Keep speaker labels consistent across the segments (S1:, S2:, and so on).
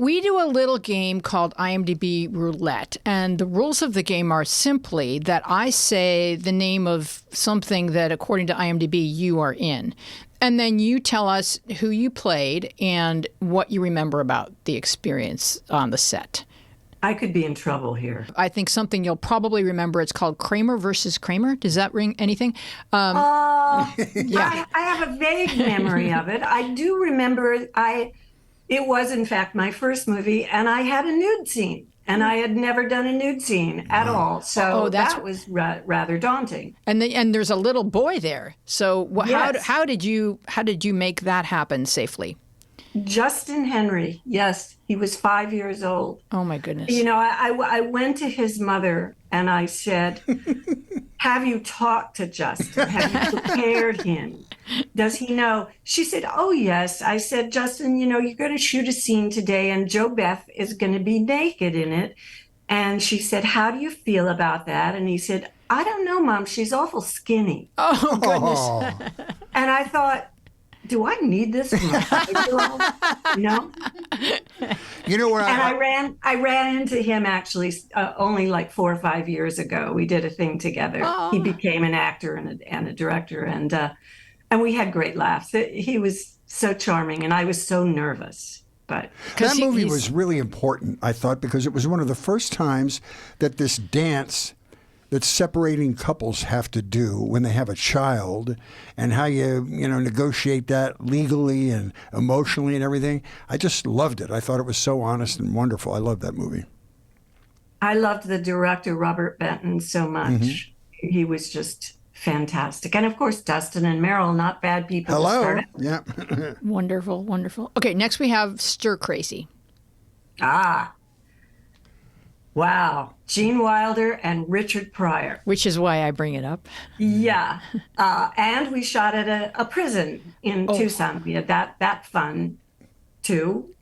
S1: We do a little game called IMDB Roulette, and the rules of the game are simply that I say the name of something that, according to IMDb, you are in. And then you tell us who you played and what you remember about the experience on the set.
S2: I could be in trouble here.
S1: I think something you'll probably remember. It's called Kramer versus Kramer. Does that ring anything?
S2: Yeah. I have a vague memory of it. I do remember it was, in fact, my first movie, and I had a nude scene. And I had never done a nude scene at all. So that was rather daunting.
S1: And there's a little boy there. So
S2: Yes.
S1: how did you make that happen safely?
S2: Justin Henry, yes, he was 5 years old.
S1: Oh, my goodness.
S2: You know, I went to his mother and I said, have you talked to Justin? Have you prepared him? Does he know? She said, oh, yes. I said, Justin, you know, you're going to shoot a scene today and JoBeth is going to be naked in it. And she said, how do you feel about that? And he said, I don't know, Mom. She's awful skinny.
S1: Oh, goodness.
S2: And I thought, do I need this from a 5-year-old? No.
S3: You know where
S2: And I ran into him actually only like 4 or 5 years ago. We did a thing together.
S1: Oh.
S2: He became an actor and a director, and we had great laughs. He was so charming, and I was so nervous. But
S3: that movie was really important, I thought, because it was one of the first times that this dance that separating couples have to do when they have a child, and how you negotiate that legally and emotionally and everything. I just loved it. I thought it was so honest and wonderful. I loved that movie.
S2: I loved the director, Robert Benton, so much. Mm-hmm. He was just fantastic. And of course, Dustin and Meryl, not bad people.
S3: Hello. Yeah.
S1: Wonderful, wonderful. Okay, next we have Stir Crazy.
S2: Wow. Gene Wilder and Richard Pryor.
S1: Which is why I bring it up.
S2: Yeah. And we shot at a prison in Tucson. We had that fun, too.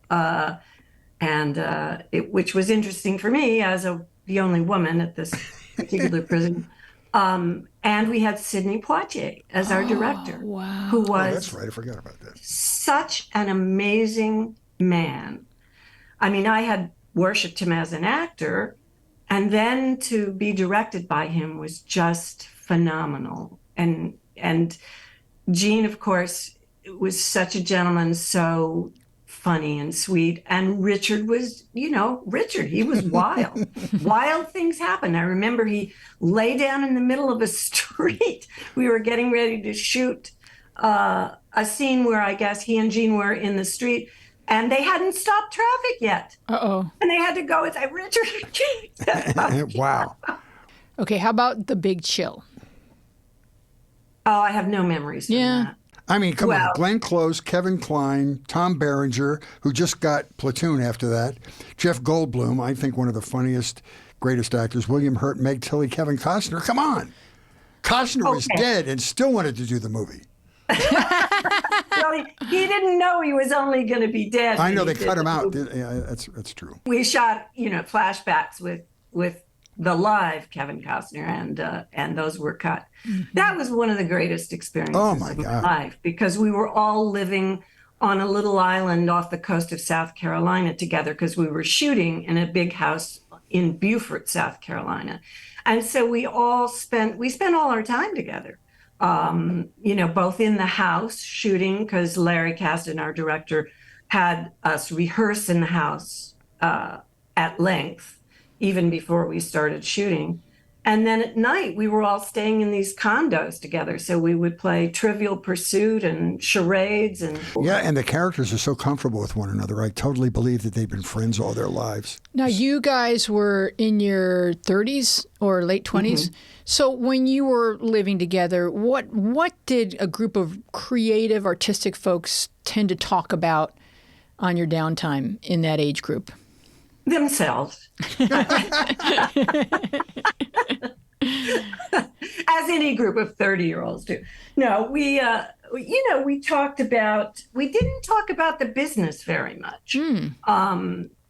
S2: Which was interesting for me as the only woman at this particular prison. And we had Sidney Poitier as our director.
S1: Wow.
S2: Who was
S3: that's right. I forgot about that.
S2: Such an amazing man. I mean, I had worshipped him as an actor, and then to be directed by him was just phenomenal. And Gene, of course, was such a gentleman, so funny and sweet. And Richard was, he was wild. Wild things happened. I remember he lay down in the middle of a street. We were getting ready to shoot a scene where I guess he and Gene were in the street. And they hadn't stopped traffic yet.
S1: Uh-oh.
S2: And they had to go and say, Richard.
S3: Wow.
S1: Okay, how about The Big Chill?
S2: Oh, I have no memories from that.
S3: I mean, come on. Glenn Close, Kevin Kline, Tom Berenger, who just got Platoon after that, Jeff Goldblum, I think one of the funniest, greatest actors, William Hurt, Meg Tilly, Kevin Costner. Come on. Costner was dead and still wanted to do the movie.
S2: Well, he didn't know he was only going to be dead.
S3: I know, they cut him out. Yeah, that's true.
S2: We shot, flashbacks with the live Kevin Costner, and those were cut. Mm-hmm. That was one of the greatest experiences of my life, because we were all living on a little island off the coast of South Carolina together, because we were shooting in a big house in Beaufort, South Carolina. And so we spent all our time together. Both in the house shooting, because Larry Kasdan, our director, had us rehearse in the house at length, even before we started shooting. And then at night, we were all staying in these condos together. So we would play Trivial Pursuit and charades.
S3: Yeah, and the characters are so comfortable with one another. I totally believe that they've been friends all their lives.
S1: Now, you guys were in your 30s or late 20s. Mm-hmm. So when you were living together, what did a group of creative, artistic folks tend to talk about on your downtime in that age group?
S2: Themselves. As any group of 30-year-olds do. No, we didn't talk about the business very much.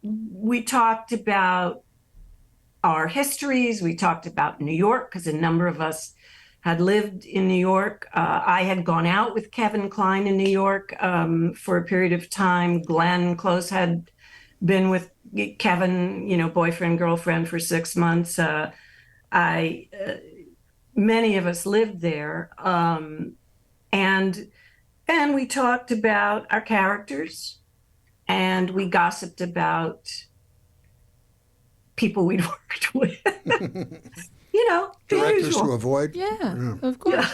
S2: We talked about our histories. We talked about New York, because a number of us had lived in New York. I had gone out with Kevin Kline in New York for a period of time. Glenn Close had been with Kevin, boyfriend, girlfriend for 6 months. I Many of us lived there, and we talked about our characters, and we gossiped about people we'd worked with. The
S3: Directors
S2: usual.
S3: to avoid.
S1: Yeah, of course.
S2: Yeah.